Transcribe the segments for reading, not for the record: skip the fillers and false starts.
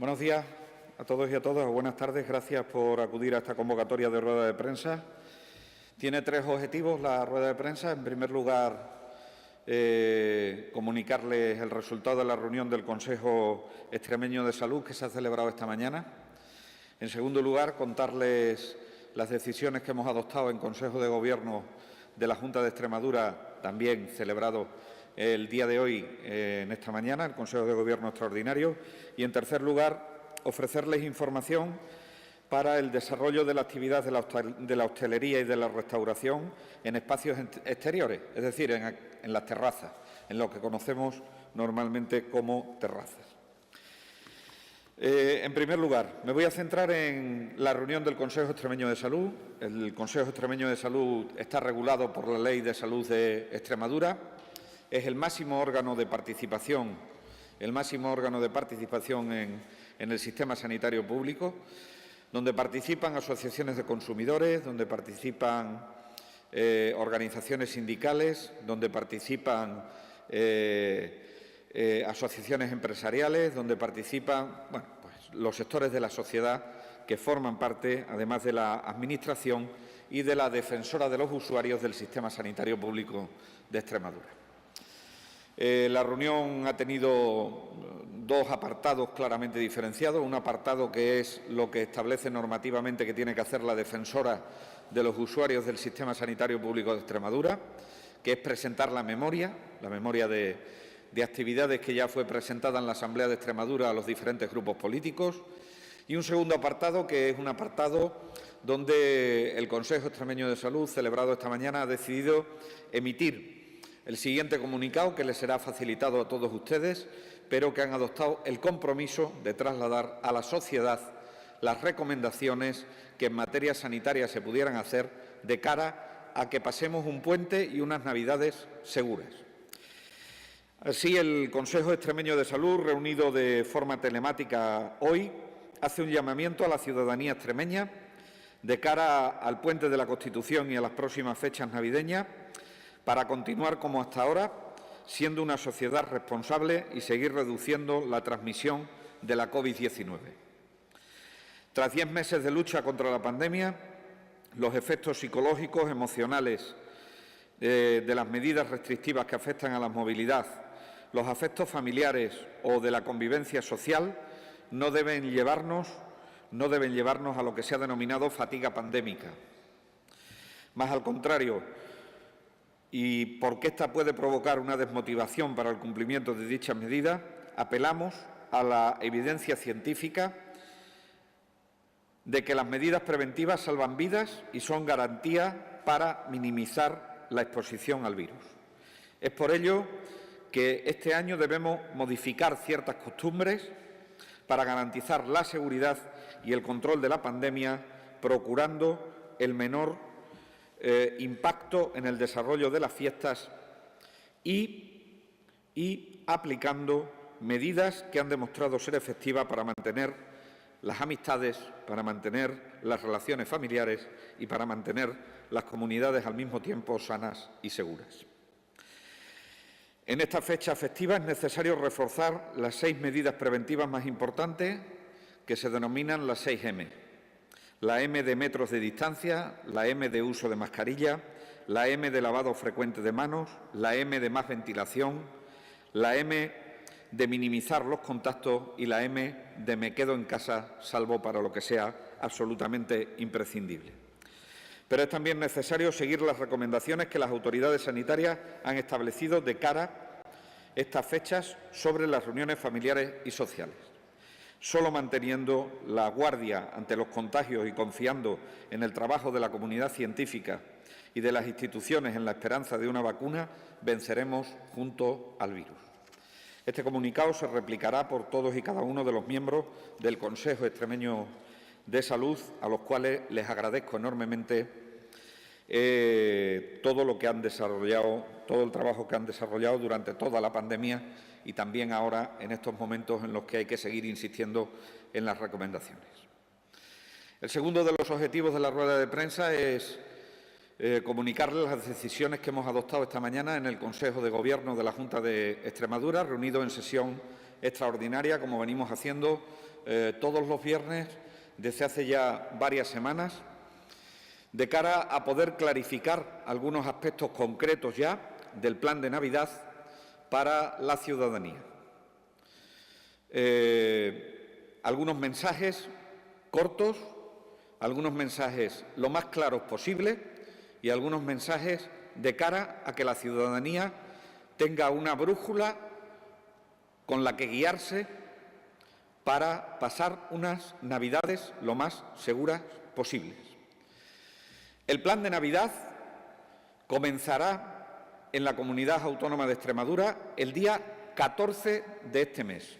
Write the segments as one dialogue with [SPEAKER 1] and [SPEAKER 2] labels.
[SPEAKER 1] Buenos días a todos y a todas, buenas tardes. Gracias por acudir a esta convocatoria de rueda de prensa. Tiene tres objetivos la rueda de prensa. En primer lugar, comunicarles el resultado de la reunión del Consejo Extremeño de Salud que se ha celebrado esta mañana. En segundo lugar, contarles las decisiones que hemos adoptado en Consejo de Gobierno de la Junta de Extremadura, también celebrado el día de hoy, en esta mañana, el Consejo de Gobierno extraordinario. Y, en tercer lugar, ofrecerles información para el desarrollo de la actividad de la hostelería y de la restauración en espacios exteriores, es decir, en las terrazas, en lo que conocemos normalmente como terrazas. En primer lugar, me voy a centrar en la reunión del Consejo Extremeño de Salud. El Consejo Extremeño de Salud está regulado por la Ley de Salud de Extremadura. Es el máximo órgano de participación, en el sistema sanitario público, donde participan asociaciones de consumidores, donde participan organizaciones sindicales, donde participan asociaciones empresariales, donde participan los sectores de la sociedad que forman parte, además de la Administración y de la defensora de los usuarios del sistema sanitario público de Extremadura. La reunión ha tenido dos apartados claramente diferenciados. Un apartado que es lo que establece normativamente que tiene que hacer la defensora de los usuarios del sistema sanitario público de Extremadura, que es presentar la memoria de actividades que ya fue presentada en la Asamblea de Extremadura a los diferentes grupos políticos. Y un segundo apartado, que es un apartado donde el Consejo Extremeño de Salud, celebrado esta mañana, ha decidido emitir el siguiente comunicado, que les será facilitado a todos ustedes, pero que han adoptado el compromiso de trasladar a la sociedad las recomendaciones que en materia sanitaria se pudieran hacer de cara a que pasemos un puente y unas Navidades seguras. Así, el Consejo Extremeño de Salud, reunido de forma telemática hoy, hace un llamamiento a la ciudadanía extremeña de cara al puente de la Constitución y a las próximas fechas navideñas, para continuar como hasta ahora, siendo una sociedad responsable y seguir reduciendo la transmisión de la COVID-19. Tras 10 meses de lucha contra la pandemia, los efectos psicológicos, emocionales de las medidas restrictivas que afectan a la movilidad, los afectos familiares o de la convivencia social no deben llevarnos a lo que se ha denominado fatiga pandémica. Más al contrario, y porque esta puede provocar una desmotivación para el cumplimiento de dichas medidas, apelamos a la evidencia científica de que las medidas preventivas salvan vidas y son garantía para minimizar la exposición al virus. Es por ello que este año debemos modificar ciertas costumbres para garantizar la seguridad y el control de la pandemia, procurando el menor impacto en el desarrollo de las fiestas y aplicando medidas que han demostrado ser efectivas para mantener las amistades, para mantener las relaciones familiares y para mantener las comunidades al mismo tiempo sanas y seguras. En esta fecha festiva es necesario reforzar las 6 medidas preventivas más importantes, que se denominan las 6M. La M de metros de distancia, la M de uso de mascarilla, la M de lavado frecuente de manos, la M de más ventilación, la M de minimizar los contactos y la M de me quedo en casa salvo para lo que sea absolutamente imprescindible. Pero es también necesario seguir las recomendaciones que las autoridades sanitarias han establecido de cara a estas fechas sobre las reuniones familiares y sociales. Solo manteniendo la guardia ante los contagios y confiando en el trabajo de la comunidad científica y de las instituciones en la esperanza de una vacuna, venceremos junto al virus. Este comunicado se replicará por todos y cada uno de los miembros del Consejo Extremeño de Salud, a los cuales les agradezco enormemente todo lo que han desarrollado, todo el trabajo que han desarrollado durante toda la pandemia y también ahora en estos momentos en los que hay que seguir insistiendo en las recomendaciones. El segundo de los objetivos de la rueda de prensa es comunicarles las decisiones que hemos adoptado esta mañana en el Consejo de Gobierno de la Junta de Extremadura, reunido en sesión extraordinaria, como venimos haciendo todos los viernes desde hace ya varias semanas, de cara a poder clarificar algunos aspectos concretos ya del plan de Navidad para la ciudadanía. Algunos mensajes cortos, algunos mensajes lo más claros posible y algunos mensajes de cara a que la ciudadanía tenga una brújula con la que guiarse para pasar unas Navidades lo más seguras posibles. El plan de Navidad comenzará en la Comunidad Autónoma de Extremadura el día 14 de este mes.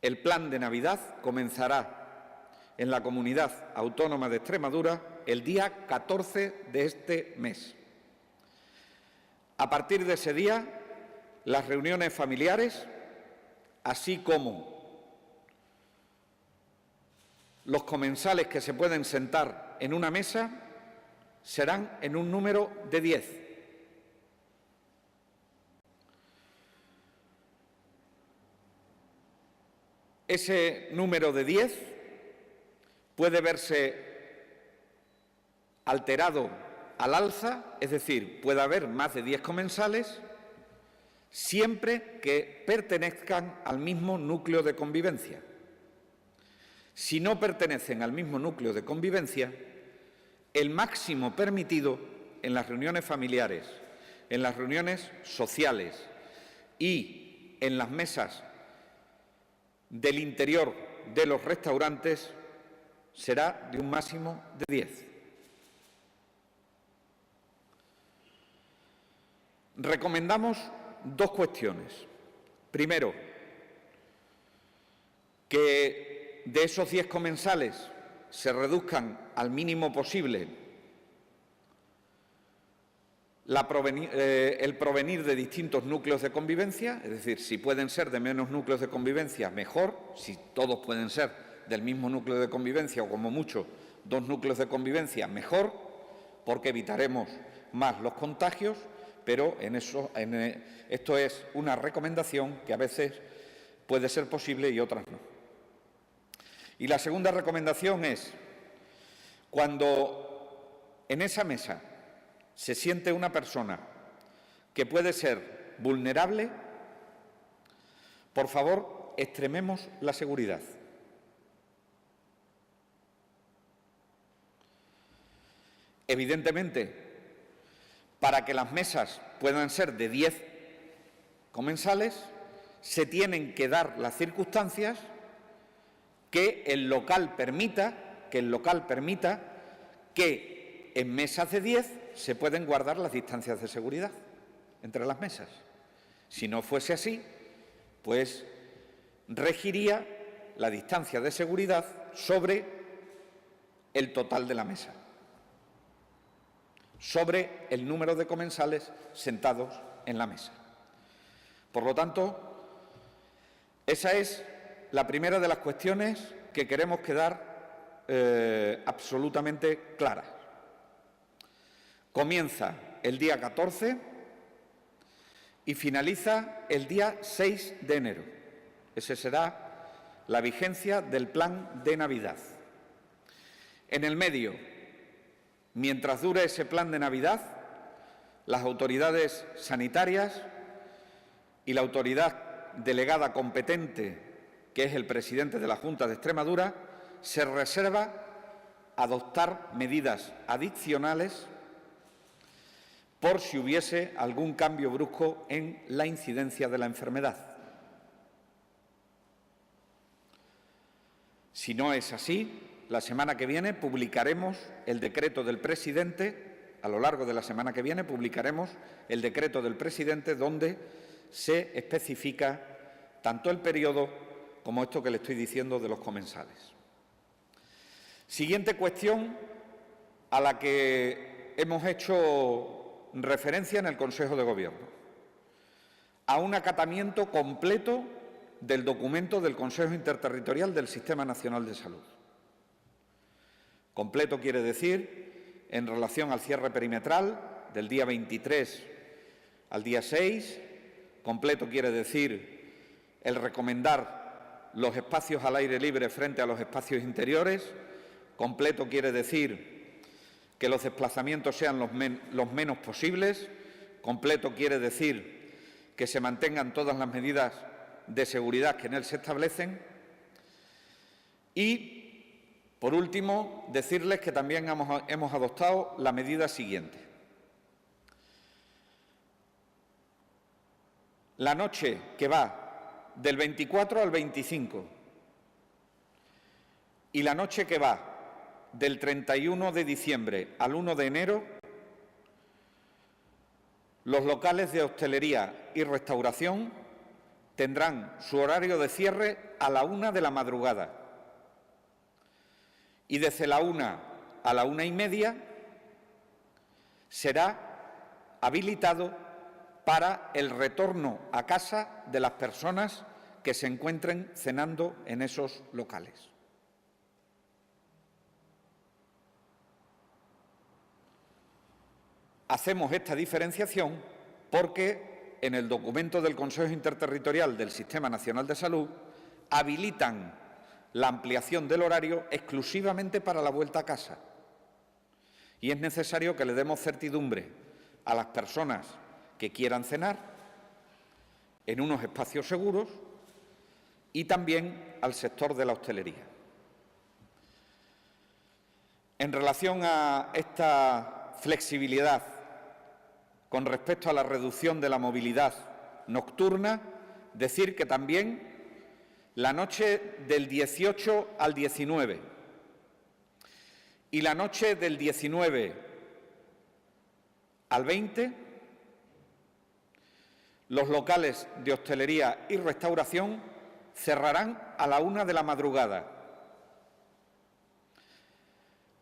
[SPEAKER 1] El plan de Navidad comenzará en la Comunidad Autónoma de Extremadura el día 14 de este mes. A partir de ese día, las reuniones familiares, así como los comensales que se pueden sentar en una mesa, serán en un número de 10. Ese número de 10 puede verse alterado al alza, es decir, puede haber más de 10 comensales, siempre que pertenezcan al mismo núcleo de convivencia. Si no pertenecen al mismo núcleo de convivencia, el máximo permitido en las reuniones familiares, en las reuniones sociales y en las mesas del interior de los restaurantes será de un máximo de 10. Recomendamos dos cuestiones. Primero, que de esos 10 comensales se reduzcan al mínimo posible el provenir de distintos núcleos de convivencia, es decir, si pueden ser de menos núcleos de convivencia, mejor. Si todos pueden ser del mismo núcleo de convivencia o, como mucho, 2 núcleos de convivencia, mejor, porque evitaremos más los contagios, pero esto es una recomendación que a veces puede ser posible y otras no. Y la segunda recomendación es, cuando en esa mesa se siente una persona que puede ser vulnerable, por favor, extrememos la seguridad. Evidentemente, para que las mesas puedan ser de 10 comensales, se tienen que dar las circunstancias que el local permita que en mesas de 10 se pueden guardar las distancias de seguridad entre las mesas. Si no fuese así, pues regiría la distancia de seguridad sobre el total de la mesa, sobre el número de comensales sentados en la mesa. Por lo tanto, esa es la primera de las cuestiones que queremos quedar absolutamente claras. Comienza el día 14 y finaliza el día 6 de enero. Esa será la vigencia del plan de Navidad. En el medio, mientras dure ese plan de Navidad, las autoridades sanitarias y la autoridad delegada competente, que es el presidente de la Junta de Extremadura, se reserva adoptar medidas adicionales por si hubiese algún cambio brusco en la incidencia de la enfermedad. Si no es así, la semana que viene publicaremos el decreto del presidente. A lo largo de la semana que viene publicaremos el decreto del presidente donde se especifica tanto el periodo como esto que le estoy diciendo de los comensales. Siguiente cuestión a la que hemos hecho referencia en el Consejo de Gobierno: a un acatamiento completo del documento del Consejo Interterritorial del Sistema Nacional de Salud. Completo quiere decir en relación al cierre perimetral del día 23 al día 6, completo quiere decir el recomendar los espacios al aire libre frente a los espacios interiores. Completo quiere decir que los desplazamientos sean los menos posibles. Completo quiere decir que se mantengan todas las medidas de seguridad que en él se establecen. Y, por último, decirles que también hemos adoptado la medida siguiente. La noche que va del 24 al 25 y la noche que va del 31 de diciembre al 1 de enero, los locales de hostelería y restauración tendrán su horario de cierre a la 1 de la madrugada y desde la 1 a la 1:30 será habilitado para el retorno a casa de las personas que se encuentren cenando en esos locales. Hacemos esta diferenciación porque en el documento del Consejo Interterritorial del Sistema Nacional de Salud habilitan la ampliación del horario exclusivamente para la vuelta a casa. Y es necesario que le demos certidumbre a las personas que quieran cenar en unos espacios seguros y también al sector de la hostelería. En relación a esta flexibilidad con respecto a la reducción de la movilidad nocturna, decir que también la noche del 18 al 19 y la noche del 19 al 20, los locales de hostelería y restauración cerrarán a la 1 de la madrugada.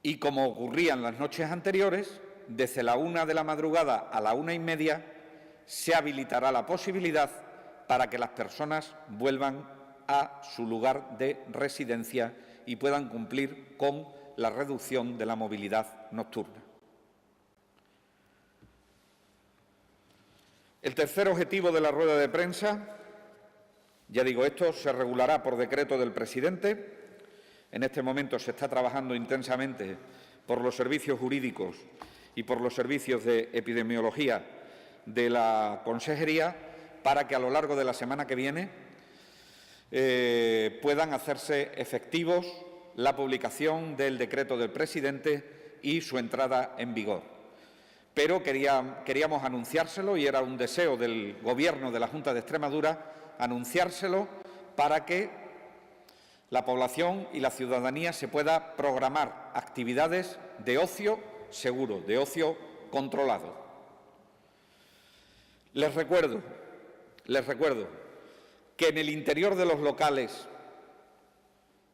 [SPEAKER 1] Y como ocurría en las noches anteriores, desde la 1 de la madrugada a la 1:30 se habilitará la posibilidad para que las personas vuelvan a su lugar de residencia y puedan cumplir con la reducción de la movilidad nocturna. El tercer objetivo de la rueda de prensa, ya digo, esto se regulará por decreto del presidente. En este momento se está trabajando intensamente por los servicios jurídicos y por los servicios de epidemiología de la Consejería para que a lo largo de la semana que viene puedan hacerse efectivos la publicación del decreto del presidente y su entrada en vigor. Pero queríamos anunciárselo, y era un deseo del Gobierno de la Junta de Extremadura, anunciárselo para que la población y la ciudadanía se pueda programar actividades de ocio seguro, de ocio controlado. Les recuerdo que en el interior de los locales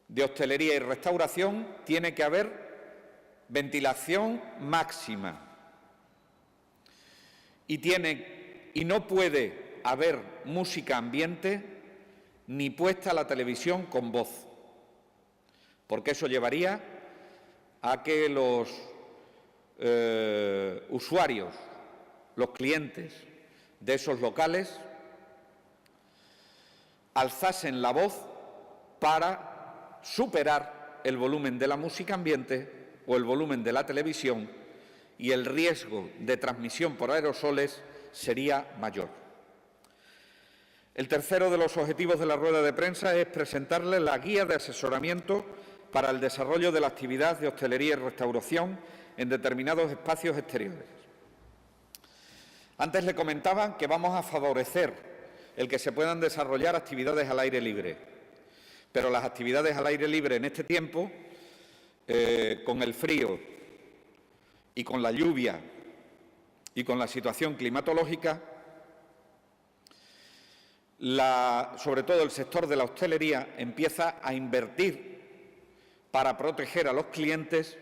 [SPEAKER 1] de hostelería y restauración tiene que haber ventilación máxima y no puede haber música ambiente ni puesta la televisión con voz, porque eso llevaría a que los usuarios, los clientes de esos locales, alzasen la voz para superar el volumen de la música ambiente o el volumen de la televisión, y el riesgo de transmisión por aerosoles sería mayor. El tercero de los objetivos de la rueda de prensa es presentarles la guía de asesoramiento para el desarrollo de la actividad de hostelería y restauración en determinados espacios exteriores. Antes le comentaban que vamos a favorecer el que se puedan desarrollar actividades al aire libre, pero las actividades al aire libre en este tiempo, con el frío y con la lluvia y con la situación climatológica, sobre todo el sector de la hostelería empieza a invertir para proteger a los clientes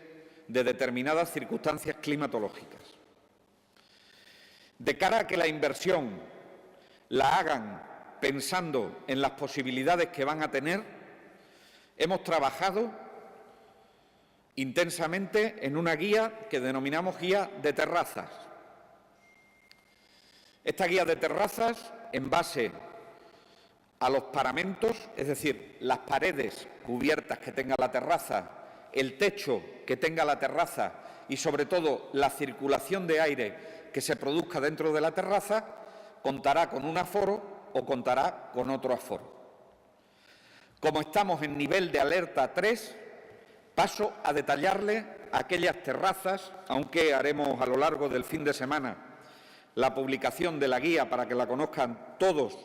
[SPEAKER 1] de determinadas circunstancias climatológicas. De cara a que la inversión la hagan pensando en las posibilidades que van a tener, hemos trabajado intensamente en una guía que denominamos guía de terrazas. Esta guía de terrazas, en base a los paramentos, es decir, las paredes cubiertas que tenga la terraza, el techo que tenga la terraza y, sobre todo, la circulación de aire que se produzca dentro de la terraza, contará con un aforo o contará con otro aforo. Como estamos en nivel de alerta 3, paso a detallarle aquellas terrazas, aunque haremos a lo largo del fin de semana la publicación de la guía para que la conozcan todos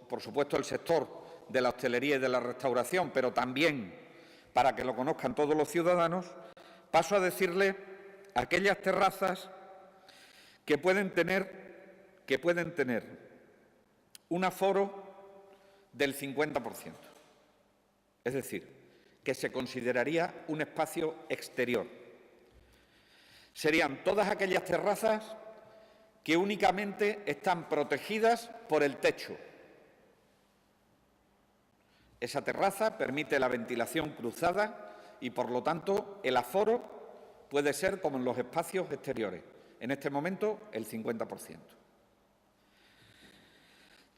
[SPEAKER 1] por supuesto, el sector de la hostelería y de la restauración, pero también para que lo conozcan todos los ciudadanos. Paso a decirle aquellas terrazas que pueden tener un aforo del 50%, es decir, que se consideraría un espacio exterior. Serían todas aquellas terrazas que únicamente están protegidas por el techo. Esa terraza permite la ventilación cruzada y, por lo tanto, el aforo puede ser como en los espacios exteriores, en este momento el 50%.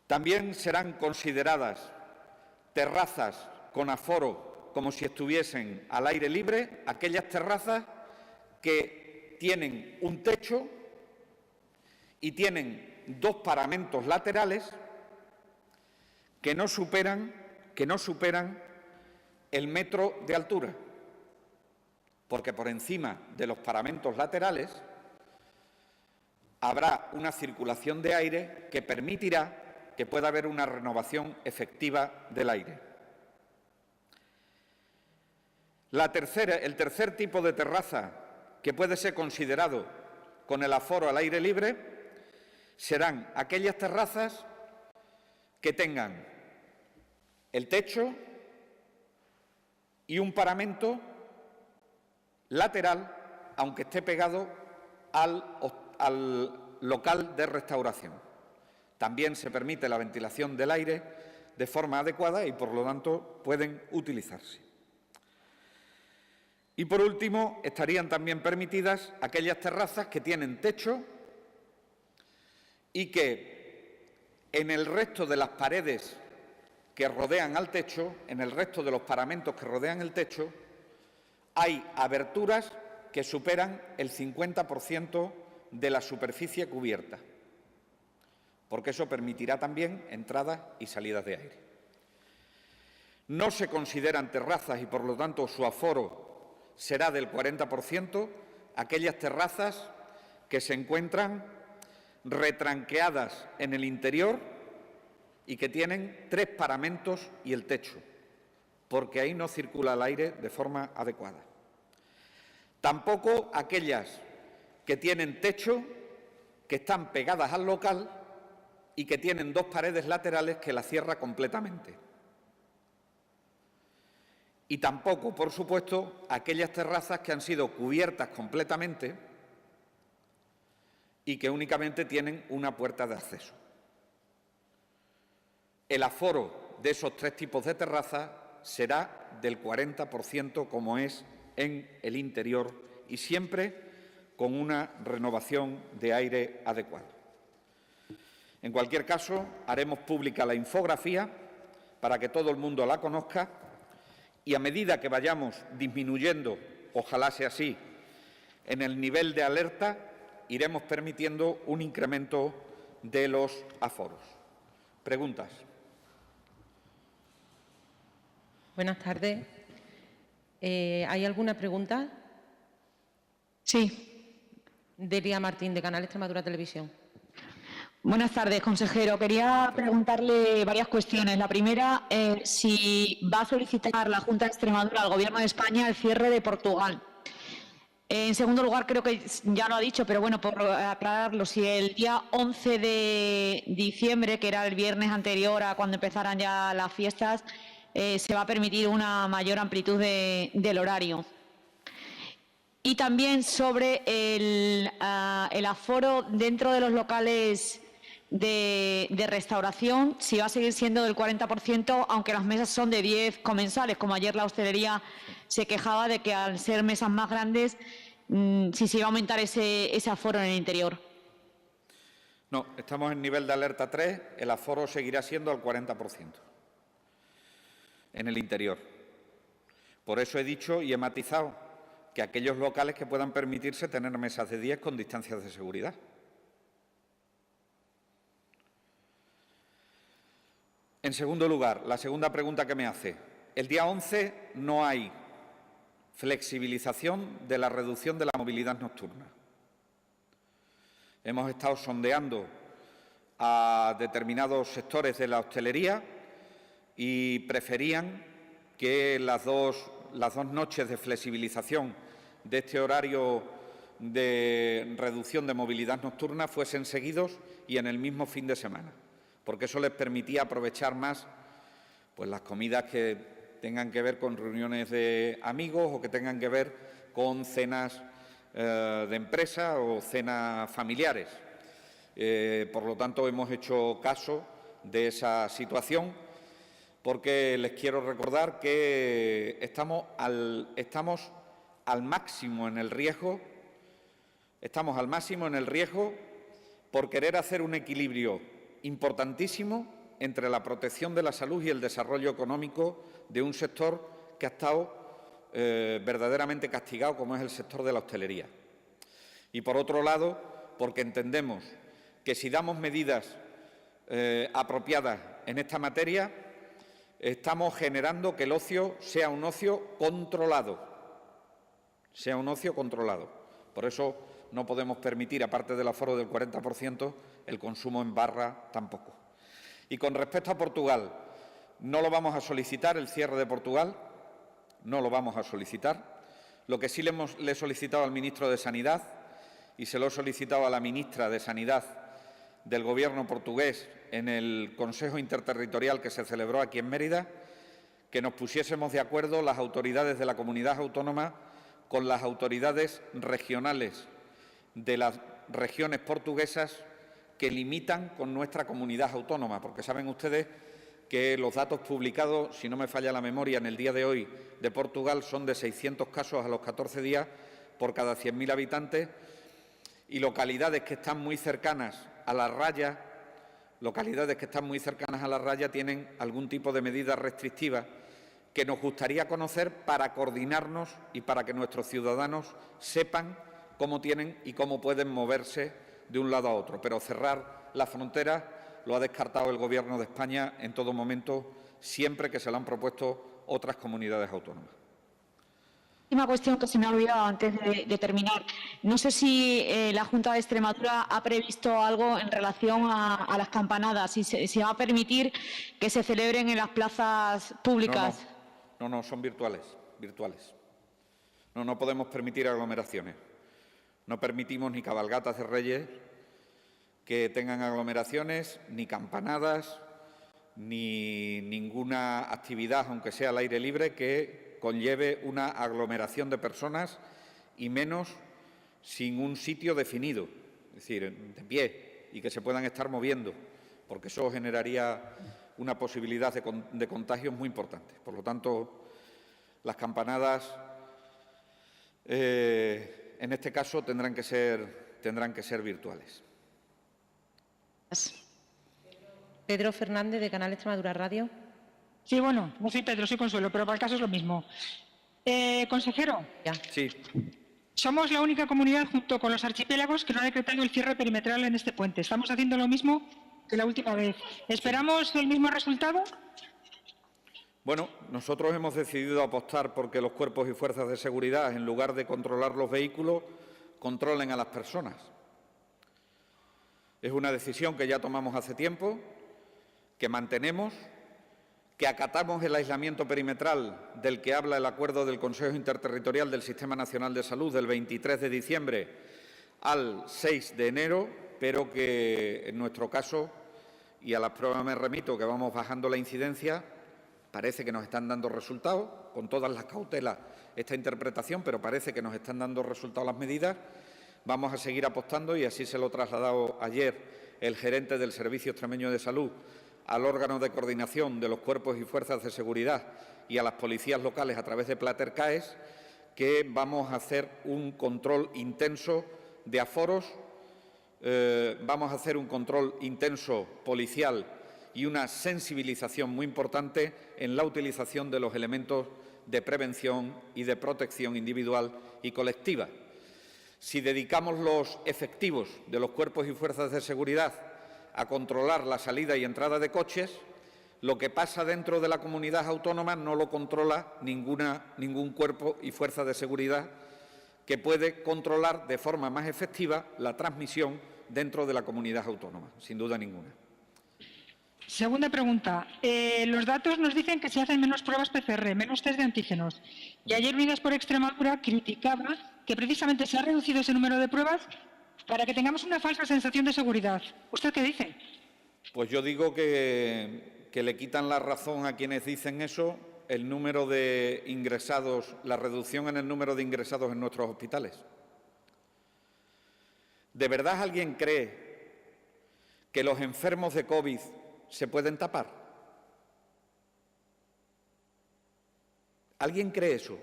[SPEAKER 1] También serán consideradas terrazas con aforo como si estuviesen al aire libre aquellas terrazas que tienen un techo y tienen dos paramentos laterales que no superan el metro de altura, porque por encima de los paramentos laterales habrá una circulación de aire que permitirá que pueda haber una renovación efectiva del aire. El tercer tipo de terraza que puede ser considerado con el aforo al aire libre serán aquellas terrazas que tengan el techo y un paramento lateral, aunque esté pegado al local de restauración. También se permite la ventilación del aire de forma adecuada y, por lo tanto, pueden utilizarse. Y, por último, estarían también permitidas aquellas terrazas que tienen techo y que en el resto de las paredes que rodean al techo, en el resto de los paramentos que rodean el techo, hay aberturas que superan el 50% de la superficie cubierta, porque eso permitirá también entradas y salidas de aire. No se consideran terrazas y, por lo tanto, su aforo será del 40%, aquellas terrazas que se encuentran retranqueadas en el interior y que tienen 3 paramentos y el techo, porque ahí no circula el aire de forma adecuada. Tampoco aquellas que tienen techo, que están pegadas al local y que tienen 2 paredes laterales que la cierra completamente. Y tampoco, por supuesto, aquellas terrazas que han sido cubiertas completamente y que únicamente tienen una puerta de acceso. El aforo de esos 3 tipos de terrazas será del 40%, como es en el interior, y siempre con una renovación de aire adecuada. En cualquier caso, haremos pública la infografía para que todo el mundo la conozca y, a medida que vayamos disminuyendo, ojalá sea así, en el nivel de alerta, iremos permitiendo un incremento de los aforos. Preguntas.
[SPEAKER 2] Buenas tardes. ¿Hay alguna pregunta?
[SPEAKER 3] Sí.
[SPEAKER 2] Delia Martín, de Canal Extremadura Televisión.
[SPEAKER 3] Buenas tardes, consejero. Quería preguntarle varias cuestiones. La primera, si va a solicitar la Junta de Extremadura al Gobierno de España el cierre de Portugal. En segundo lugar, creo que ya lo ha dicho, pero bueno, por aclararlo, si el día 11 de diciembre, que era el viernes anterior a cuando empezaran ya las fiestas, se va a permitir una mayor amplitud del horario. Y también sobre el aforo dentro de los locales de restauración, si va a seguir siendo del 40%, aunque las mesas son de 10 comensales, como ayer la hostelería se quejaba de que al ser mesas más grandes, si se iba a aumentar ese aforo en el interior.
[SPEAKER 1] No, estamos en nivel de alerta 3, el aforo seguirá siendo al 40% en el interior. Por eso he dicho y he matizado que aquellos locales que puedan permitirse tener mesas de 10 con distancias de seguridad. En segundo lugar, la segunda pregunta que me hace. El día 11 no hay flexibilización de la reducción de la movilidad nocturna. Hemos estado sondeando a determinados sectores de la hostelería y preferían que las dos noches de flexibilización de este horario de reducción de movilidad nocturna fuesen seguidos y en el mismo fin de semana, porque eso les permitía aprovechar más pues, las comidas que tengan que ver con reuniones de amigos o que tengan que ver con cenas de empresa o cenas familiares. Por lo tanto, hemos hecho caso de esa situación porque les quiero recordar que estamos al máximo en el riesgo, por querer hacer un equilibrio importantísimo entre la protección de la salud y el desarrollo económico de un sector que ha estado verdaderamente castigado, como es el sector de la hostelería. Y, por otro lado, porque entendemos que si damos medidas apropiadas en esta materia, estamos generando que el ocio sea un ocio controlado. Por eso no podemos permitir, aparte del aforo del 40%, el consumo en barra tampoco. Y con respecto a Portugal, no lo vamos a solicitar, el cierre de Portugal, no lo vamos a solicitar. Lo que sí le he solicitado al ministro de Sanidad y se lo he solicitado a la ministra de Sanidad del Gobierno portugués en el Consejo Interterritorial que se celebró aquí en Mérida, que nos pusiésemos de acuerdo las autoridades de la comunidad autónoma con las autoridades regionales de las regiones portuguesas que limitan con nuestra comunidad autónoma, porque saben ustedes que los datos publicados, si no me falla la memoria, en el día de hoy de Portugal son de 600 casos a los 14 días por cada 100.000 habitantes y localidades que están muy cercanas a la raya, tienen algún tipo de medida restrictiva que nos gustaría conocer para coordinarnos y para que nuestros ciudadanos sepan cómo tienen y cómo pueden moverse de un lado a otro. Pero cerrar la frontera lo ha descartado el Gobierno de España en todo momento, siempre que se lo han propuesto otras comunidades autónomas.
[SPEAKER 3] Última cuestión que se me ha olvidado antes de terminar. No sé si la Junta de Extremadura ha previsto algo en relación a las campanadas, si va a permitir que se celebren en las plazas públicas.
[SPEAKER 1] No, son virtuales. No podemos permitir aglomeraciones. No permitimos ni cabalgatas de Reyes que tengan aglomeraciones, ni campanadas, ni ninguna actividad, aunque sea al aire libre, que conlleve una aglomeración de personas y menos sin un sitio definido, es decir, de pie y que se puedan estar moviendo, porque eso generaría una posibilidad de contagios muy importante. Por lo tanto, las campanadas en este caso tendrán que ser virtuales.
[SPEAKER 2] Pedro Fernández, de Canal Extremadura Radio.
[SPEAKER 4] Sí, bueno, no soy Pedro, soy Consuelo, pero para el caso es lo mismo. Consejero.
[SPEAKER 2] Ya.
[SPEAKER 1] Sí.
[SPEAKER 4] Somos la única comunidad, junto con los archipiélagos, que no ha decretado el cierre perimetral en este puente. Estamos haciendo lo mismo que la última vez. ¿Esperamos el mismo resultado?
[SPEAKER 1] Bueno, nosotros hemos decidido apostar porque los cuerpos y fuerzas de seguridad, en lugar de controlar los vehículos, controlen a las personas. Es una decisión que ya tomamos hace tiempo, que mantenemos, que acatamos el aislamiento perimetral del que habla el acuerdo del Consejo Interterritorial del Sistema Nacional de Salud del 23 de diciembre al 6 de enero, pero que en nuestro caso, y a las pruebas me remito, que vamos bajando la incidencia, parece que nos están dando resultados, con todas las cautelas esta interpretación, pero parece que nos están dando resultados las medidas. Vamos a seguir apostando, y así se lo ha trasladado ayer el gerente del Servicio Extremeño de Salud al órgano de coordinación de los cuerpos y fuerzas de seguridad y a las policías locales a través de Platercaes, que vamos a hacer un control intenso de aforos vamos a hacer un control intenso policial y una sensibilización muy importante en la utilización de los elementos de prevención y de protección individual y colectiva. Si dedicamos los efectivos de los cuerpos y fuerzas de seguridad a controlar la salida y entrada de coches, lo que pasa dentro de la comunidad autónoma no lo controla ningún cuerpo y fuerza de seguridad que puede controlar de forma más efectiva la transmisión dentro de la comunidad autónoma, sin duda ninguna.
[SPEAKER 4] Segunda pregunta. Los datos nos dicen que se hacen menos pruebas PCR, menos test de antígenos. Y ayer Unidas por Extremadura criticaba que precisamente se ha reducido ese número de pruebas para que tengamos una falsa sensación de seguridad. ¿Usted qué dice?
[SPEAKER 1] Pues yo digo que le quitan la razón a quienes dicen eso el número de ingresados, la reducción en el número de ingresados en nuestros hospitales. ¿De verdad alguien cree que los enfermos de COVID se pueden tapar? ¿Alguien cree eso?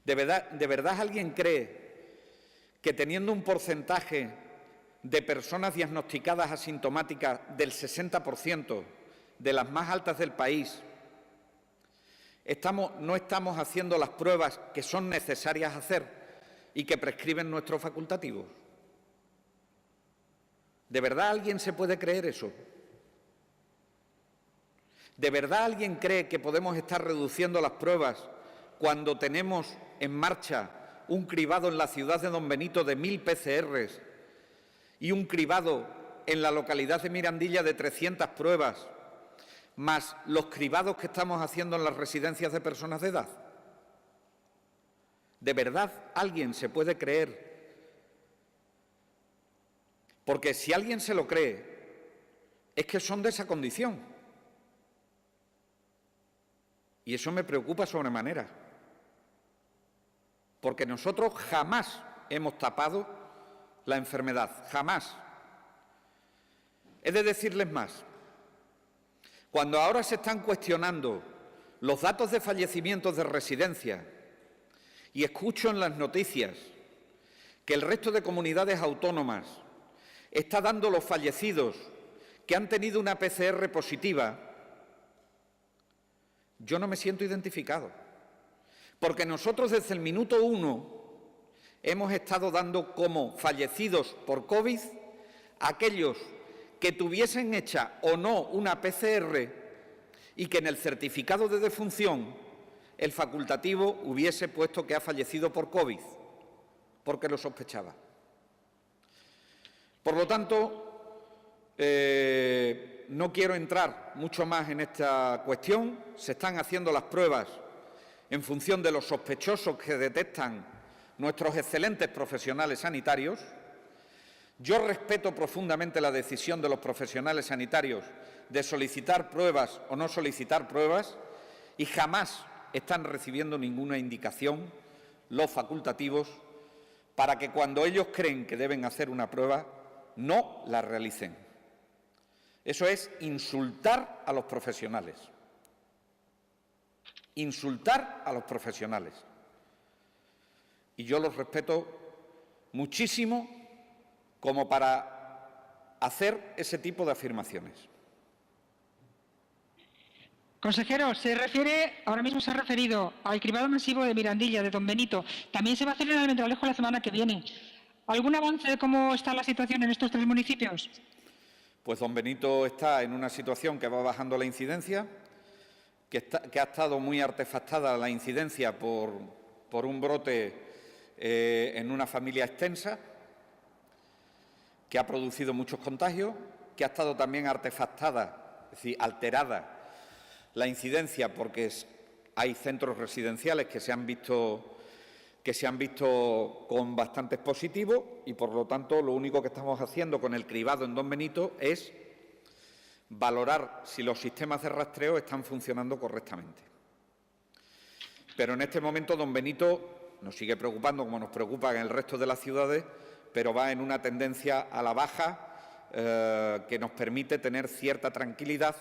[SPEAKER 1] ¿De verdad alguien cree que teniendo un porcentaje de personas diagnosticadas asintomáticas del 60%, de las más altas del país, no estamos haciendo las pruebas que son necesarias hacer y que prescriben nuestros facultativos? ¿De verdad alguien se puede creer eso? ¿De verdad alguien cree que podemos estar reduciendo las pruebas cuando tenemos en marcha un cribado en la ciudad de Don Benito de 1000 PCRs y un cribado en la localidad de Mirandilla de 300 pruebas, más los cribados que estamos haciendo en las residencias de personas de edad? ¿De verdad alguien se puede creer? Porque si alguien se lo cree, es que son de esa condición. Y eso me preocupa sobremanera. Porque nosotros jamás hemos tapado la enfermedad, jamás. He de decirles más. Cuando ahora se están cuestionando los datos de fallecimientos de residencia y escucho en las noticias que el resto de comunidades autónomas está dando los fallecidos que han tenido una PCR positiva, yo no me siento identificado, porque nosotros desde el minuto 1 hemos estado dando como fallecidos por COVID a aquellos que tuviesen hecha o no una PCR y que en el certificado de defunción el facultativo hubiese puesto que ha fallecido por COVID, porque lo sospechaba. Por lo tanto, no quiero entrar mucho más en esta cuestión. Se están haciendo las pruebas en función de los sospechosos que detectan nuestros excelentes profesionales sanitarios. Yo respeto profundamente la decisión de los profesionales sanitarios de solicitar pruebas o no solicitar pruebas y jamás están recibiendo ninguna indicación los facultativos para que cuando ellos creen que deben hacer una prueba no la realicen. Eso es insultar a los profesionales. Insultar a los profesionales. Y yo los respeto muchísimo como para hacer ese tipo de afirmaciones.
[SPEAKER 4] Consejero, ahora mismo se ha referido al cribado masivo de Mirandilla, de Don Benito. También se va a hacer en Almendralejo la semana que viene. ¿Algún avance de cómo está la situación en estos 3 municipios?
[SPEAKER 1] Pues Don Benito está en una situación que va bajando la incidencia, que ha estado muy artefactada la incidencia por un brote en una familia extensa, que ha producido muchos contagios, que ha estado también artefactada, es decir, alterada la incidencia porque hay centros residenciales que se han visto con bastantes positivos y, por lo tanto, lo único que estamos haciendo con el cribado en Don Benito es valorar si los sistemas de rastreo están funcionando correctamente. Pero en este momento Don Benito nos sigue preocupando, como nos preocupa en el resto de las ciudades, pero va en una tendencia a la baja que nos permite tener cierta tranquilidad,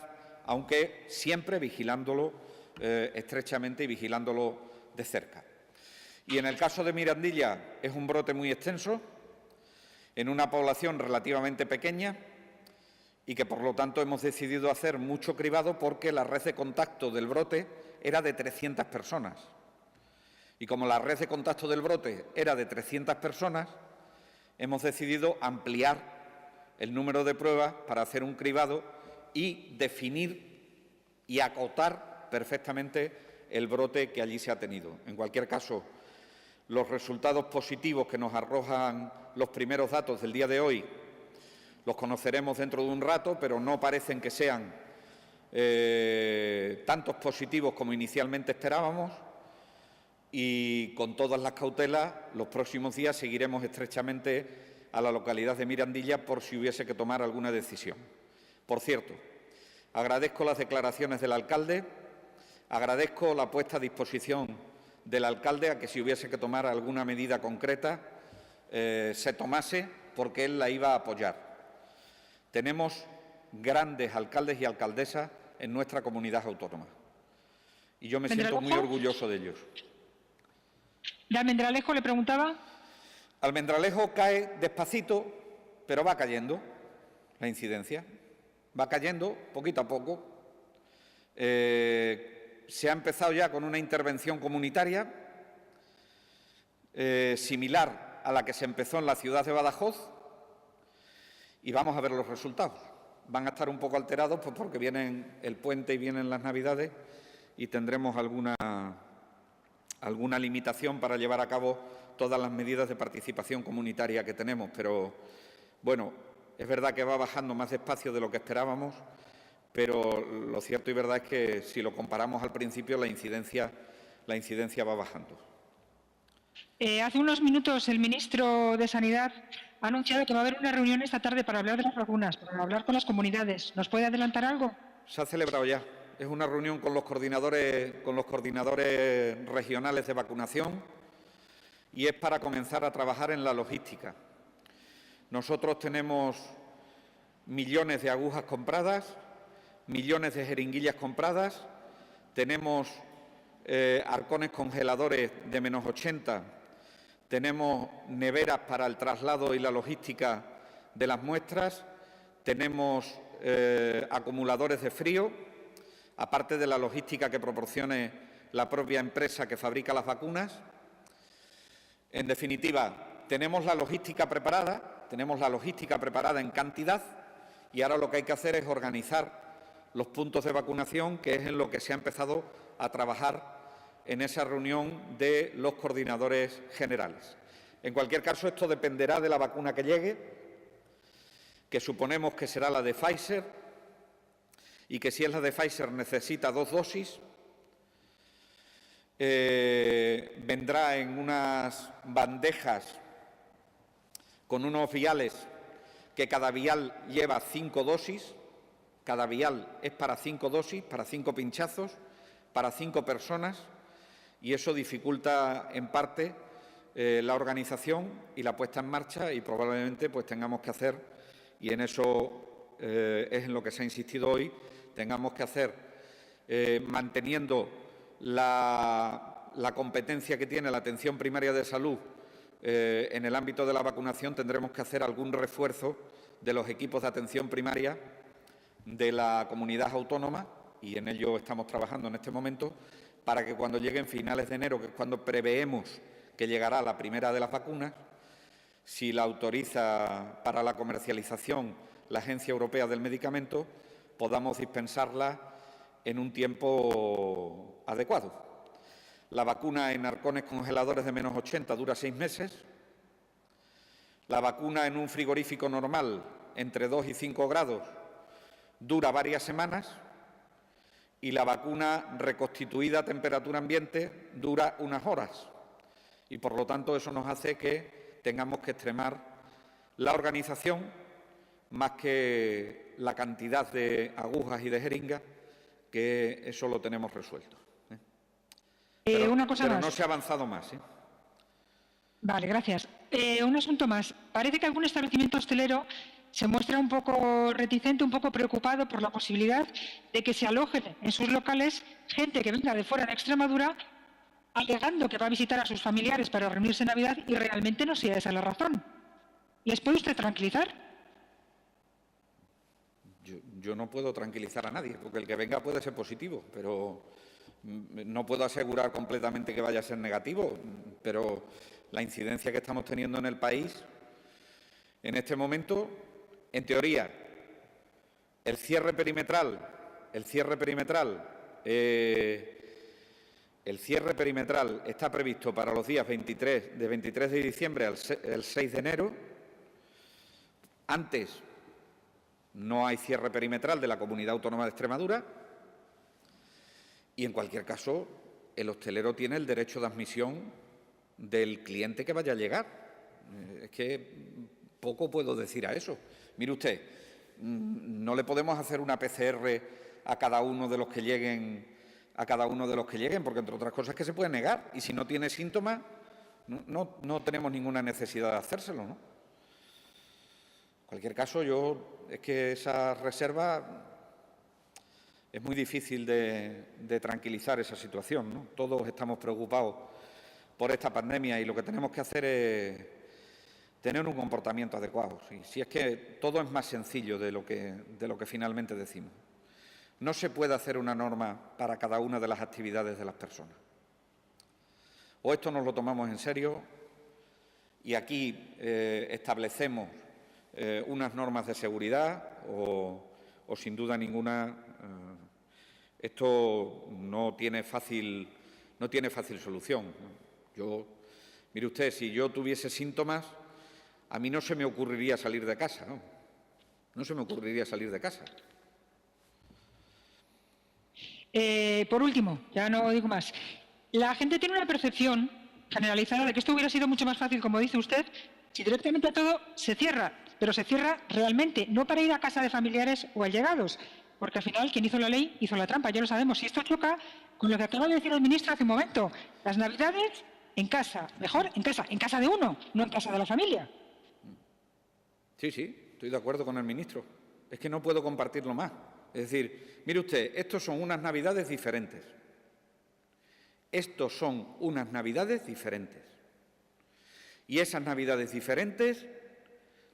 [SPEAKER 1] aunque siempre vigilándolo estrechamente y vigilándolo de cerca. Y en el caso de Mirandilla es un brote muy extenso, en una población relativamente pequeña y que, por lo tanto, hemos decidido hacer mucho cribado porque la red de contacto del brote era de 300 personas. Y como la red de contacto del brote era de 300 personas, hemos decidido ampliar el número de pruebas para hacer un cribado y definir y acotar perfectamente el brote que allí se ha tenido. En cualquier caso, los resultados positivos que nos arrojan los primeros datos del día de hoy los conoceremos dentro de un rato, pero no parecen que sean tantos positivos como inicialmente esperábamos, y con todas las cautelas, los próximos días seguiremos estrechamente a la localidad de Mirandilla por si hubiese que tomar alguna decisión. Por cierto, agradezco las declaraciones del alcalde, agradezco la puesta a disposición del alcalde a que si hubiese que tomar alguna medida concreta se tomase, porque él la iba a apoyar. Tenemos grandes alcaldes y alcaldesas en nuestra comunidad autónoma y yo me siento muy orgulloso de ellos.
[SPEAKER 4] ¿De Almendralejo le preguntaba?
[SPEAKER 1] Almendralejo cae despacito, pero va cayendo la incidencia. Va cayendo poquito a poco. Se ha empezado ya con una intervención comunitaria similar a la que se empezó en la ciudad de Badajoz y vamos a ver los resultados. Van a estar un poco alterados pues porque vienen el puente y vienen las Navidades y tendremos alguna limitación para llevar a cabo todas las medidas de participación comunitaria que tenemos, pero bueno, es verdad que va bajando más despacio de lo que esperábamos, pero lo cierto y verdad es que si lo comparamos al principio la incidencia va bajando.
[SPEAKER 4] Hace unos minutos el ministro de Sanidad ha anunciado que va a haber una reunión esta tarde para hablar de las vacunas, para hablar con las comunidades. ¿Nos puede adelantar algo?
[SPEAKER 1] Se ha celebrado ya. Es una reunión con los coordinadores regionales de vacunación y es para comenzar a trabajar en la logística. Nosotros tenemos millones de agujas compradas, millones de jeringuillas compradas, tenemos arcones congeladores de -80, tenemos neveras para el traslado y la logística de las muestras, tenemos acumuladores de frío, aparte de la logística que proporcione la propia empresa que fabrica las vacunas. En definitiva, tenemos la logística preparada en cantidad y ahora lo que hay que hacer es organizar los puntos de vacunación, que es en lo que se ha empezado a trabajar en esa reunión de los coordinadores generales. En cualquier caso, esto dependerá de la vacuna que llegue, que suponemos que será la de Pfizer, y que si es la de Pfizer necesita 2 dosis, vendrá en unas bandejas con unos viales que cada vial lleva 5 dosis, cada vial es para 5 dosis, para 5 pinchazos, para 5 personas, y eso dificulta en parte la organización y la puesta en marcha y probablemente pues tengamos que hacer, y en eso es en lo que se ha insistido hoy, tengamos que hacer, manteniendo la competencia que tiene la atención primaria de salud en el ámbito de la vacunación, tendremos que hacer algún refuerzo de los equipos de atención primaria de la comunidad autónoma, y en ello estamos trabajando en este momento, para que cuando lleguen finales de enero, que es cuando preveemos que llegará la primera de las vacunas, si la autoriza para la comercialización la Agencia Europea del Medicamento, podamos dispensarla en un tiempo adecuado. La vacuna en arcones congeladores de -80 dura 6 meses. La vacuna en un frigorífico normal, entre 2 y 5 grados, dura varias semanas. Y la vacuna reconstituida a temperatura ambiente dura unas horas. Y, por lo tanto, eso nos hace que tengamos que extremar la organización más que la cantidad de agujas y de jeringas, que eso lo tenemos resuelto. Pero no se ha avanzado más.
[SPEAKER 4] Vale, gracias. Un asunto más. Parece que algún establecimiento hostelero se muestra un poco reticente, un poco preocupado por la posibilidad de que se alojen en sus locales gente que venga de fuera de Extremadura alegando que va a visitar a sus familiares para reunirse en Navidad y realmente no sea esa la razón. ¿Les puede usted tranquilizar?
[SPEAKER 1] Yo no puedo tranquilizar a nadie, porque el que venga puede ser positivo, pero no puedo asegurar completamente que vaya a ser negativo, pero la incidencia que estamos teniendo en el país en este momento, en teoría, el cierre perimetral está previsto para los días 23 de diciembre al 6 de enero. Antes no hay cierre perimetral de la Comunidad Autónoma de Extremadura y, en cualquier caso, el hostelero tiene el derecho de admisión del cliente que vaya a llegar. Es que poco puedo decir a eso. Mire usted, no le podemos hacer una PCR a cada uno de los que lleguen, porque, entre otras cosas, que se puede negar. Y si no tiene síntomas, no tenemos ninguna necesidad de hacérselo, ¿no? En cualquier caso, es que esa reserva es muy difícil de tranquilizar esa situación, ¿no? Todos estamos preocupados por esta pandemia y lo que tenemos que hacer es tener un comportamiento adecuado. Si es que todo es más sencillo de lo que finalmente decimos. No se puede hacer una norma para cada una de las actividades de las personas. O esto nos lo tomamos en serio y aquí establecemos unas normas de seguridad o sin duda ninguna esto no tiene fácil solución. Mire usted, si yo tuviese síntomas, a mí no se me ocurriría salir de casa, ¿no? No se me ocurriría salir de casa.
[SPEAKER 4] Por último, ya no digo más. La gente tiene una percepción generalizada de que esto hubiera sido mucho más fácil, como dice usted, si directamente todo se cierra, pero se cierra realmente, no para ir a casa de familiares o allegados, porque al final quien hizo la ley hizo la trampa, ya lo sabemos. Y esto choca con lo que acaba de decir el ministro hace un momento. Las Navidades en casa, mejor en casa de uno, no en casa de la familia.
[SPEAKER 1] Sí, estoy de acuerdo con el ministro. Es que no puedo compartirlo más. Es decir, mire usted, estos son unas Navidades diferentes. Estos son unas Navidades diferentes. Y esas Navidades diferentes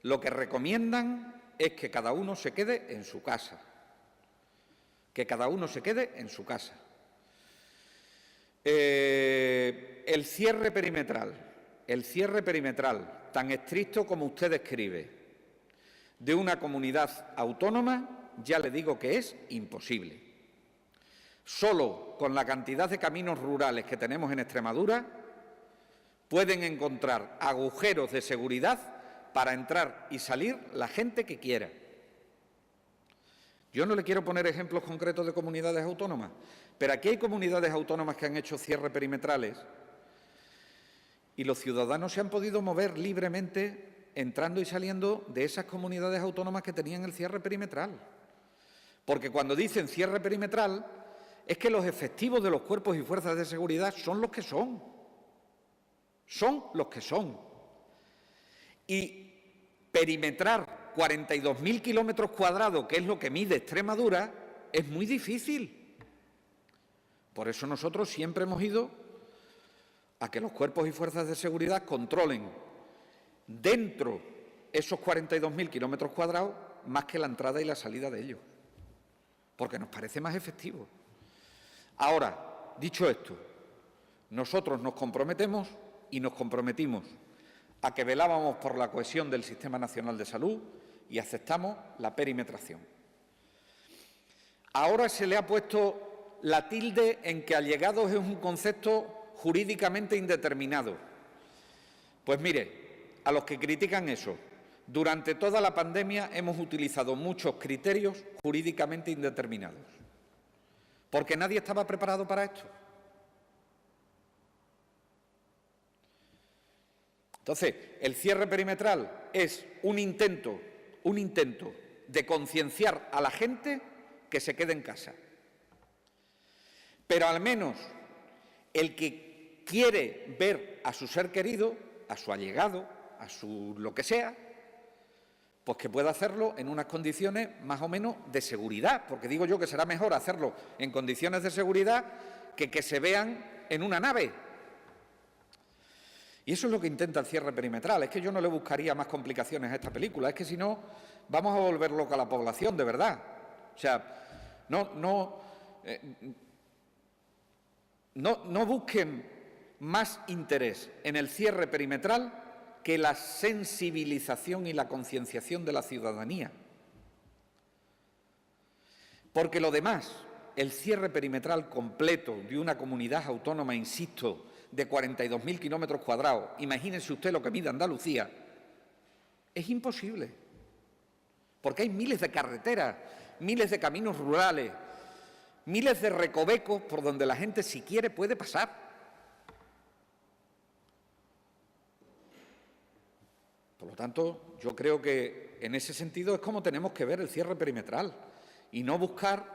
[SPEAKER 1] lo que recomiendan es que cada uno se quede en su casa. Que cada uno se quede en su casa. El cierre perimetral, tan estricto como usted describe, de una comunidad autónoma, ya le digo que es imposible. Solo con la cantidad de caminos rurales que tenemos en Extremadura pueden encontrar agujeros de seguridad para entrar y salir la gente que quiera. Yo no le quiero poner ejemplos concretos de comunidades autónomas, pero aquí hay comunidades autónomas que han hecho cierres perimetrales y los ciudadanos se han podido mover libremente entrando y saliendo de esas comunidades autónomas que tenían el cierre perimetral. Porque cuando dicen cierre perimetral es que los efectivos de los cuerpos y fuerzas de seguridad son los que son. Son los que son. Y perimetrar 42.000 kilómetros cuadrados, que es lo que mide Extremadura, es muy difícil. Por eso nosotros siempre hemos ido a que los cuerpos y fuerzas de seguridad controlen dentro esos 42.000 kilómetros cuadrados más que la entrada y la salida de ellos, porque nos parece más efectivo. Ahora, dicho esto, nosotros nos comprometemos y nos comprometimos a que velábamos por la cohesión del Sistema Nacional de Salud y aceptamos la perimetración. Ahora se le ha puesto la tilde en que allegados es un concepto jurídicamente indeterminado. Pues mire, a los que critican eso, durante toda la pandemia hemos utilizado muchos criterios jurídicamente indeterminados, porque nadie estaba preparado para esto. Entonces, el cierre perimetral es un intento de concienciar a la gente que se quede en casa. Pero al menos el que quiere ver a su ser querido, a su allegado, a su lo que sea, pues que pueda hacerlo en unas condiciones más o menos de seguridad, porque digo yo que será mejor hacerlo en condiciones de seguridad que se vean en una nave, Y eso es lo que intenta el cierre perimetral. Es que yo no le buscaría más complicaciones a esta película. Es que si no, vamos a volver loca a la población, de verdad. O sea, no busquen más interés en el cierre perimetral que la sensibilización y la concienciación de la ciudadanía. Porque lo demás, el cierre perimetral completo de una comunidad autónoma, insisto, de 42.000 kilómetros cuadrados, imagínense usted lo que mide Andalucía, es imposible. Porque hay miles de carreteras, miles de caminos rurales, miles de recovecos por donde la gente, si quiere, puede pasar. Por lo tanto, yo creo que en ese sentido es como tenemos que ver el cierre perimetral y no buscar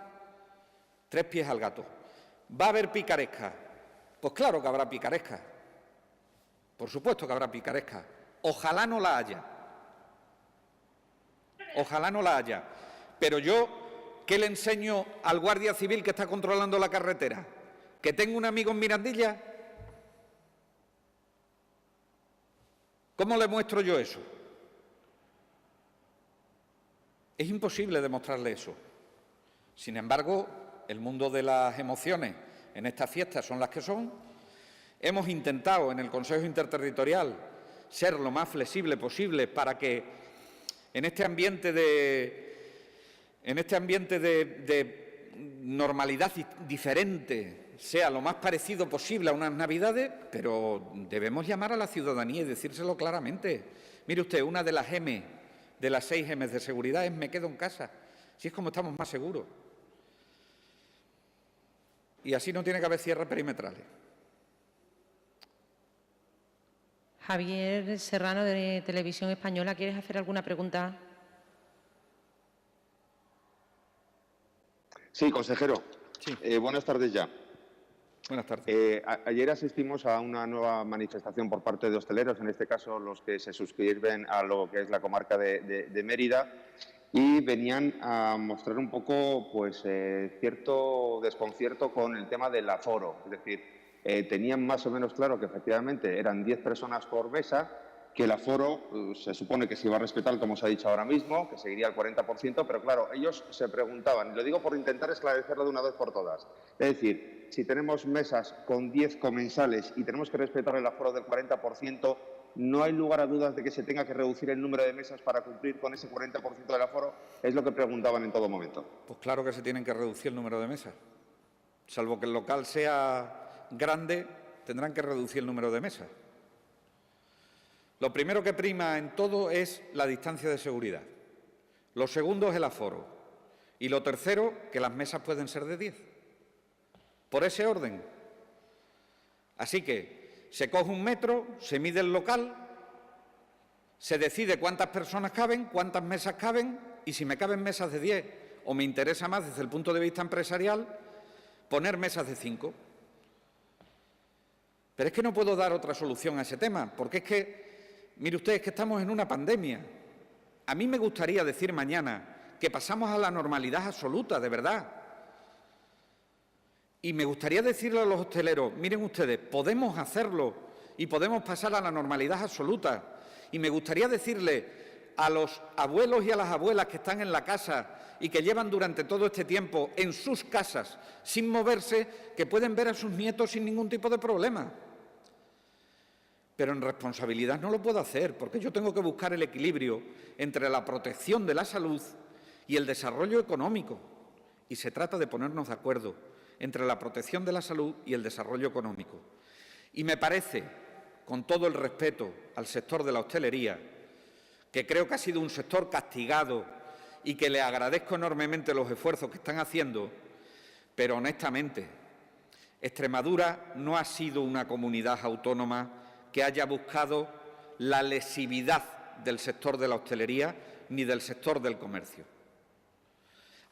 [SPEAKER 1] tres pies al gato. ¿Va a haber picaresca? Pues claro que habrá picaresca. Por supuesto que habrá picaresca. Ojalá no la haya. Ojalá no la haya. Pero yo, ¿qué le enseño al guardia civil que está controlando la carretera? ¿Que tengo un amigo en Mirandilla? ¿Cómo le muestro yo eso? Es imposible demostrarle eso. Sin embargo, el mundo de las emociones en estas fiestas son las que son. Hemos intentado en el Consejo Interterritorial ser lo más flexible posible para que en este ambiente de normalidad diferente sea lo más parecido posible a unas Navidades, pero debemos llamar a la ciudadanía y decírselo claramente. Mire usted, una de las M, de las 6 M de seguridad es me quedo en casa, si es como estamos más seguros. Y así no tiene que haber cierres perimetrales.
[SPEAKER 2] Javier Serrano, de Televisión Española, ¿quieres hacer alguna pregunta?
[SPEAKER 5] Sí, consejero.
[SPEAKER 1] Sí.
[SPEAKER 5] Buenas tardes ya.
[SPEAKER 1] Buenas tardes.
[SPEAKER 5] Ayer asistimos a una nueva manifestación por parte de hosteleros, en este caso los que se suscriben a lo que es la comarca de Mérida, y venían a mostrar un poco pues, cierto desconcierto con el tema del aforo. Es decir, tenían más o menos claro que efectivamente eran 10 personas por mesa, que el aforo se supone que se iba a respetar, como se ha dicho ahora mismo, que seguiría el 40%, pero claro, ellos se preguntaban, y lo digo por intentar esclarecerlo de una vez por todas, es decir, si tenemos mesas con 10 comensales y tenemos que respetar el aforo del 40%, ¿no hay lugar a dudas de que se tenga que reducir el número de mesas para cumplir con ese 40% del aforo? Es lo que preguntaban en todo momento.
[SPEAKER 1] Pues claro que se tienen que reducir el número de mesas. Salvo que el local sea grande, tendrán que reducir el número de mesas. Lo primero que prima en todo es la distancia de seguridad. Lo segundo es el aforo. Y lo tercero, que las mesas pueden ser de 10. Por ese orden. Así que se coge un metro, se mide el local, se decide cuántas personas caben, cuántas mesas caben, y si me caben mesas de 10 o me interesa más desde el punto de vista empresarial, poner mesas de 5. Pero es que no puedo dar otra solución a ese tema, porque es que mire usted, es que estamos en una pandemia. A mí me gustaría decir mañana que pasamos a la normalidad absoluta, de verdad. Y me gustaría decirle a los hosteleros, miren ustedes, podemos hacerlo y podemos pasar a la normalidad absoluta. Y me gustaría decirle a los abuelos y a las abuelas que están en la casa y que llevan durante todo este tiempo en sus casas sin moverse, que pueden ver a sus nietos sin ningún tipo de problema. Pero en responsabilidad no lo puedo hacer, porque yo tengo que buscar el equilibrio entre la protección de la salud y el desarrollo económico. Y se trata de ponernos de acuerdo entre la protección de la salud y el desarrollo económico. Y me parece, con todo el respeto al sector de la hostelería, que creo que ha sido un sector castigado y que le agradezco enormemente los esfuerzos que están haciendo, pero honestamente, Extremadura no ha sido una comunidad autónoma que haya buscado la lesividad del sector de la hostelería ni del sector del comercio.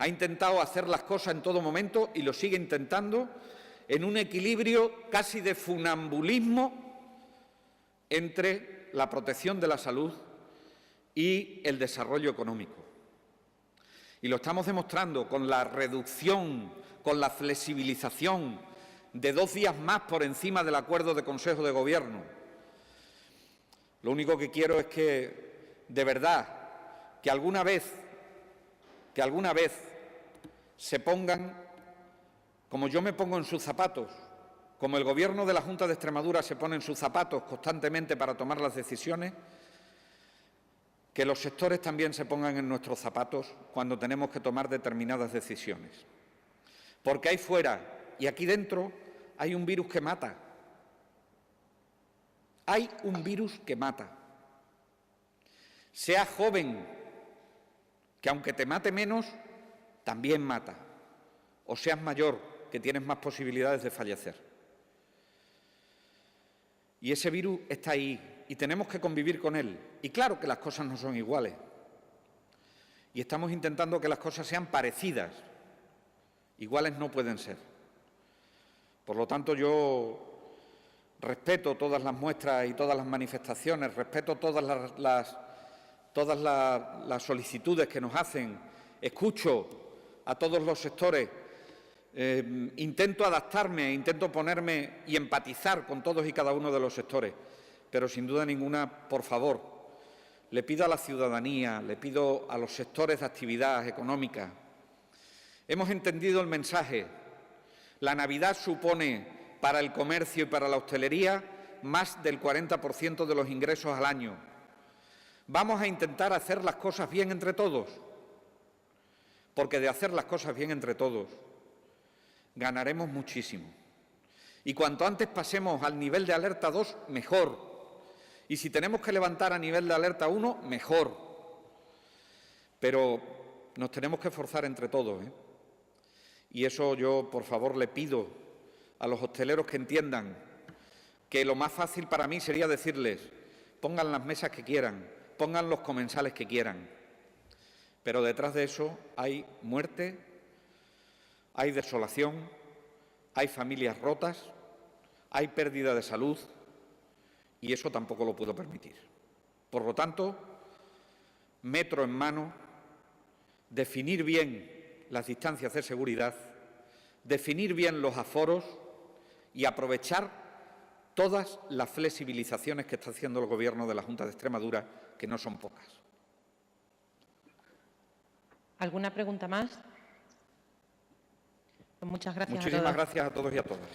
[SPEAKER 1] Ha intentado hacer las cosas en todo momento y lo sigue intentando en un equilibrio casi de funambulismo entre la protección de la salud y el desarrollo económico. Y lo estamos demostrando con la reducción, con la flexibilización de 2 días más por encima del acuerdo de Consejo de Gobierno. Lo único que quiero es que, de verdad, que alguna vez se pongan, como yo me pongo en sus zapatos, como el Gobierno de la Junta de Extremadura se pone en sus zapatos constantemente para tomar las decisiones, que los sectores también se pongan en nuestros zapatos cuando tenemos que tomar determinadas decisiones. Porque ahí fuera y aquí dentro hay un virus que mata. Hay un virus que mata. Sea joven, que aunque te mate menos, también mata. O seas mayor, que tienes más posibilidades de fallecer. Y ese virus está ahí y tenemos que convivir con él. Y claro que las cosas no son iguales. Y estamos intentando que las cosas sean parecidas. Iguales no pueden ser. Por lo tanto, yo respeto todas las muestras y todas las manifestaciones, respeto todas las solicitudes que nos hacen, escucho a todos los sectores, intento adaptarme, intento ponerme y empatizar con todos y cada uno de los sectores, pero sin duda ninguna, por favor, le pido a la ciudadanía, le pido a los sectores de actividad económica. Hemos entendido el mensaje. La Navidad supone para el comercio y para la hostelería más del 40% de los ingresos al año. Vamos a intentar hacer las cosas bien entre todos, porque de hacer las cosas bien entre todos ganaremos muchísimo. Y cuanto antes pasemos al nivel de alerta 2, mejor. Y si tenemos que levantar a nivel de alerta 1, mejor. Pero nos tenemos que esforzar entre todos, ¿eh? Y eso yo, por favor, le pido a los hosteleros que entiendan que lo más fácil para mí sería decirles: pongan las mesas que quieran, pongan los comensales que quieran. Pero detrás de eso hay muerte, hay desolación, hay familias rotas, hay pérdida de salud, y eso tampoco lo puedo permitir. Por lo tanto, metro en mano, definir bien las distancias de seguridad, definir bien los aforos y aprovechar todas las flexibilizaciones que está haciendo el Gobierno de la Junta de Extremadura, que no son pocas.
[SPEAKER 2] ¿Alguna pregunta más? Pues muchas gracias a todos.
[SPEAKER 1] Muchísimas gracias a todos y a todas.